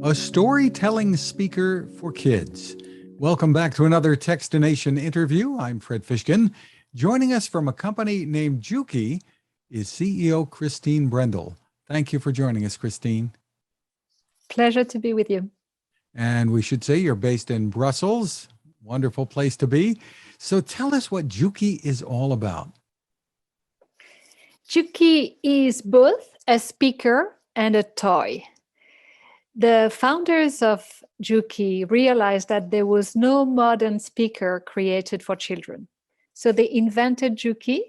a storytelling speaker for kids. Welcome back to another Techstination interview. I'm Fred Fishkin. Joining us from a company named Jooki is CEO Christine Brendel. Thank you for joining us, Christine. Pleasure to be with you. And we should say you're based in Brussels. Wonderful place to be. So tell us what Jooki is all about. Jooki is both a speaker and a toy. The founders of Jooki realized that there was no modern speaker created for children. So they invented Jooki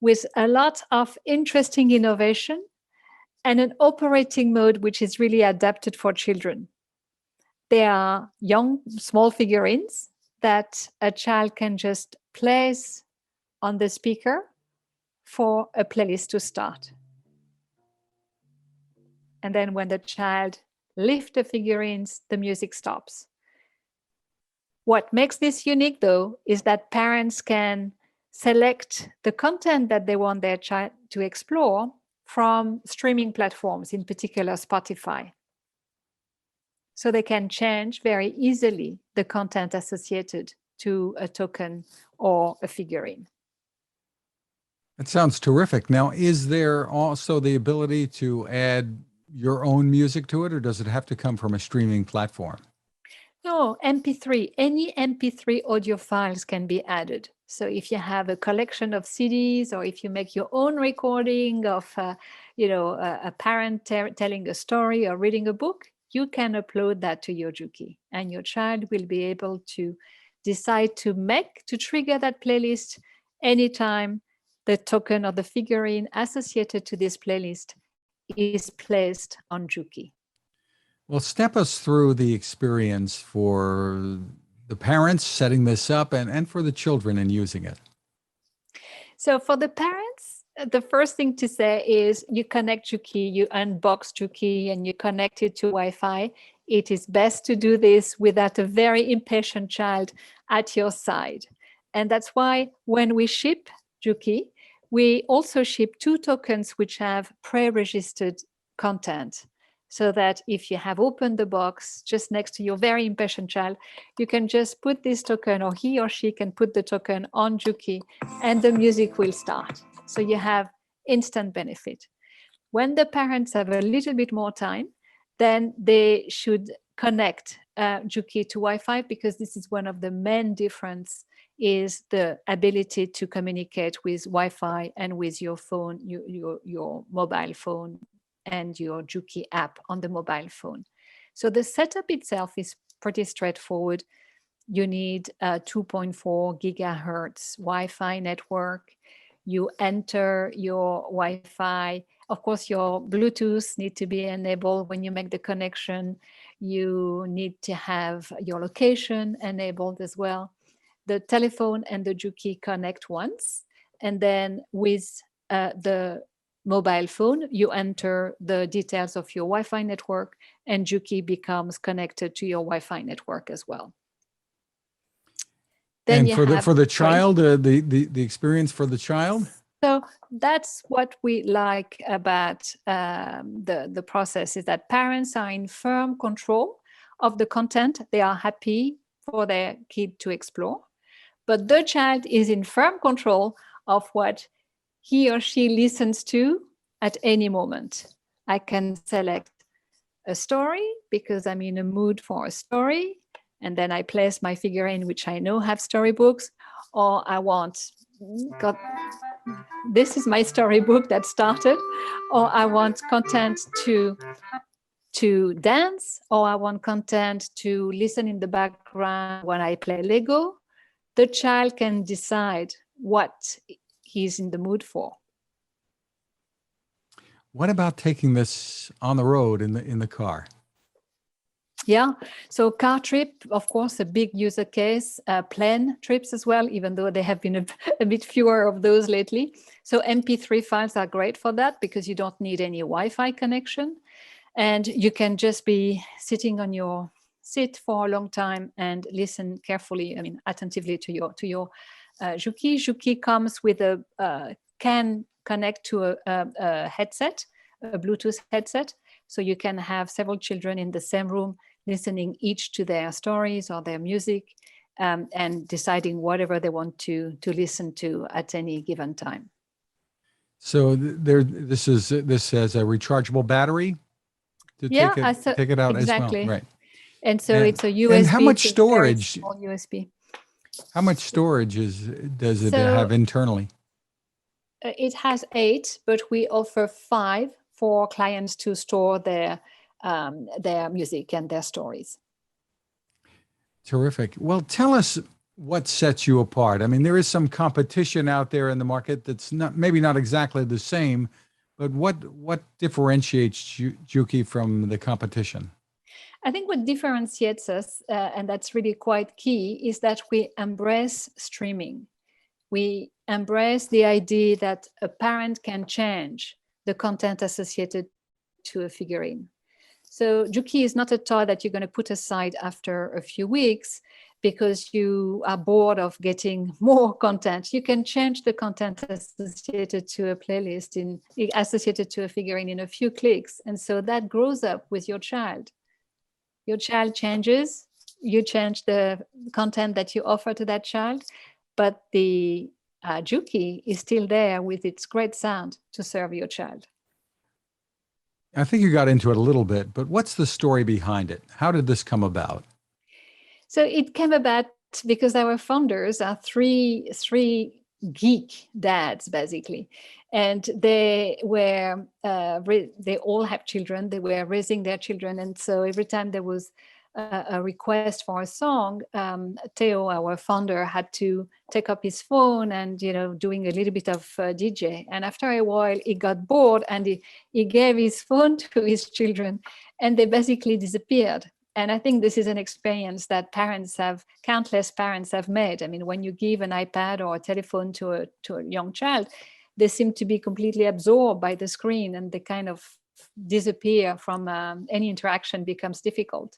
with a lot of interesting innovation and an operating mode which is really adapted for children. They are young, small figurines that a child can just place on the speaker for a playlist to start. And then when the child lifts the figurines, the music stops. What makes this unique, though, is that parents can select the content that they want their child to explore from streaming platforms, in particular Spotify. So they can change very easily the content associated to a token or a figurine. That sounds terrific. Now, is there also the ability to add your own music to it, or does it have to come from a streaming platform? No, MP3. Any MP3 audio files can be added. So if you have a collection of CDs, or if you make your own recording of, a parent telling a story or reading a book, you can upload that to your Jooki, and your child will be able to decide to trigger that playlist anytime the token or the figurine associated to this playlist is placed on Jooki. Well, step us through the experience for the parents setting this up and for the children in using it. So for the parents, the first thing to say is you connect Jooki, you unbox Jooki, and you connect it to Wi-Fi. It is best to do this without a very impatient child at your side. And that's why when we ship Jooki, we also ship 2 tokens which have pre-registered content, so that if you have opened the box just next to your very impatient child, you can just put this token, or he or she can put the token on Jooki, and the music will start. So you have instant benefit. When the parents have a little bit more time, then they should connect Jooki to Wi-Fi, because this is one of the main differences, is the ability to communicate with Wi-Fi and with your phone, your mobile phone, and your Jooki app on the mobile phone. So the setup itself is pretty straightforward. You need a 2.4 gigahertz Wi-Fi network. You enter your Wi-Fi. Of course, your Bluetooth need to be enabled when you make the connection. You need to have your location enabled as well. The telephone and the Jooki connect once, and then with the mobile phone, you enter the details of your Wi-Fi network, and Jooki becomes connected to your Wi-Fi network as well. Then and for the child, the experience for the child. So that's what we like about the process, is that parents are in firm control of the content. They are happy for their kid to explore, but the child is in firm control of what he or she listens to at any moment. I can select a story because I'm in a mood for a story, and then I place my figurine, which I know have storybooks, or I want, this is my storybook that started, or I want content to dance, or I want content to listen in the background when I play Lego. The child can decide what he's in the mood for. What about taking this on the road in the car? Yeah, so car trip, of course, a big user case. Plane trips as well, even though there have been a bit fewer of those lately. So MP3 files are great for that, because you don't need any Wi-Fi connection, and you can just be sitting on your seat for a long time and listen carefully, attentively to your Jooki. Jooki comes with can connect to a headset, a Bluetooth headset. So you can have several children in the same room listening each to their stories or their music, and deciding whatever they want to listen to at any given time. So this has a rechargeable battery to Yeah, take it out as well, exactly. right? And so it's a USB. And how much it's a very storage? small USB. How much storage does it So have internally? it has 8, but we offer 5 for clients to store their music and their stories. Terrific. Well, tell us what sets you apart. I mean, there is some competition out there in the market that's maybe not exactly the same, but what differentiates Jooki from the competition? I think what differentiates us, and that's really quite key, is that we embrace streaming. We embrace the idea that a parent can change the content associated to a figurine. So Jooki is not a toy that you're going to put aside after a few weeks because you are bored of getting more content. You can change the content associated to a playlist associated to a figurine in a few clicks. And so that grows up with your child. Your child changes, you change the content that you offer to that child, but the Jooki is still there with its great sound to serve your child. I think you got into it a little bit, but what's the story behind it? How did this come about? So it came about because our founders are three geek dads, basically. And they were, they all have children. They were raising their children. And so every time there was a request for a song, Theo, our founder, had to take up his phone and, doing a little bit of DJ. And after a while, he got bored and he gave his phone to his children, and they basically disappeared. And I think this is an experience that countless parents have made. I mean, when you give an iPad or a telephone to a young child, they seem to be completely absorbed by the screen, and they kind of disappear from any interaction becomes difficult.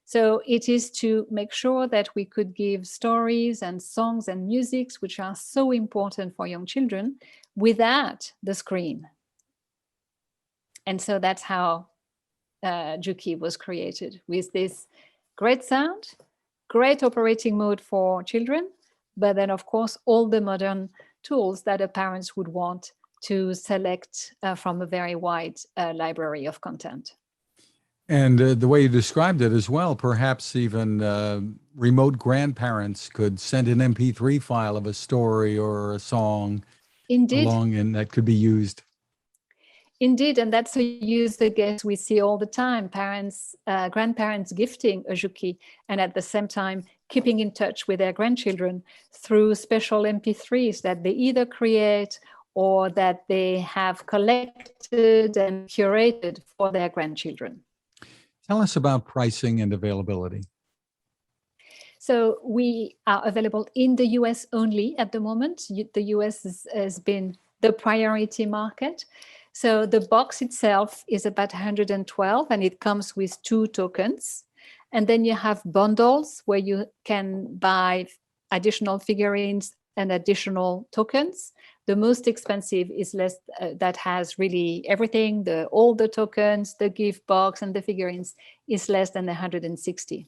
So it is to make sure that we could give stories and songs and musics, which are so important for young children, without the screen. And so that's how Jooki was created, with this great sound, great operating mode for children, but then of course all the modern tools that a parents would want to select from a very wide library of content. And the way you described it as well, perhaps even remote grandparents could send an MP3 file of a story or a song along, and that could be used. Indeed, and that's a use case we see all the time. Parents, grandparents gifting a Jooki, and at the same time keeping in touch with their grandchildren through special MP3s that they either create or that they have collected and curated for their grandchildren. Tell us about pricing and availability. So we are available in the US only at the moment. The US has been the priority market. So the box itself is about 112, and it comes with 2 tokens. And then you have bundles where you can buy additional figurines and additional tokens. The most expensive is that has really everything, all the tokens, the gift box, and the figurines, is less than 160.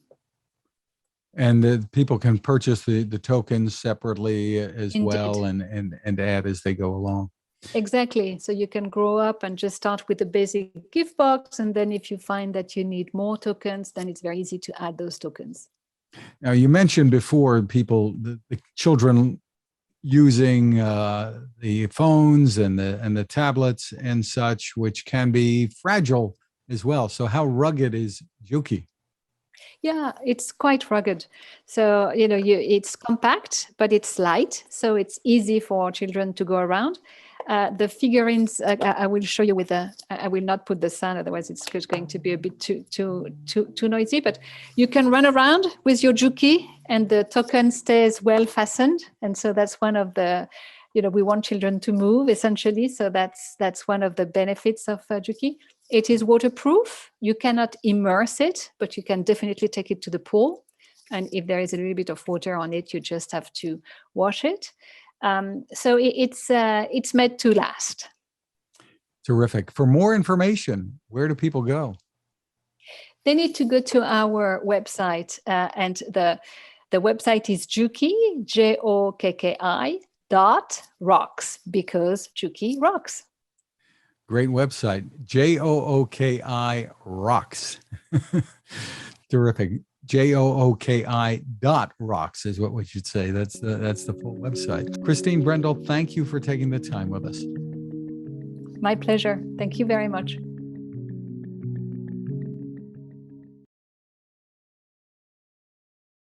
And people can purchase the tokens separately as Indeed. well, and add as they go along. Exactly. So you can grow up and just start with the basic gift box. And then if you find that you need more tokens, then it's very easy to add those tokens. Now, you mentioned before the children using the phones and the tablets and such, which can be fragile as well. So how rugged is Jooki? Yeah, it's quite rugged. So, it's compact, but it's light. So it's easy for children to go around. The figurines, I will show you I will not put the sound, otherwise it's just going to be a bit too noisy, but you can run around with your Jooki and the token stays well fastened. And so that's one of the, we want children to move essentially. So that's one of the benefits of Jooki. It is waterproof. You cannot immerse it, but you can definitely take it to the pool. And if there is a little bit of water on it, you just have to wash it. So it's made to last. Terrific. For more information, where do people go? They need to go to our website, and the website is Jooki, JOKKI.rocks, because Jooki rocks. Great website. JOOKI rocks. Terrific. JOOKI.rocks is what we should say. That's the full website. Christine Brendel, thank you for taking the time with us. My pleasure. Thank you very much.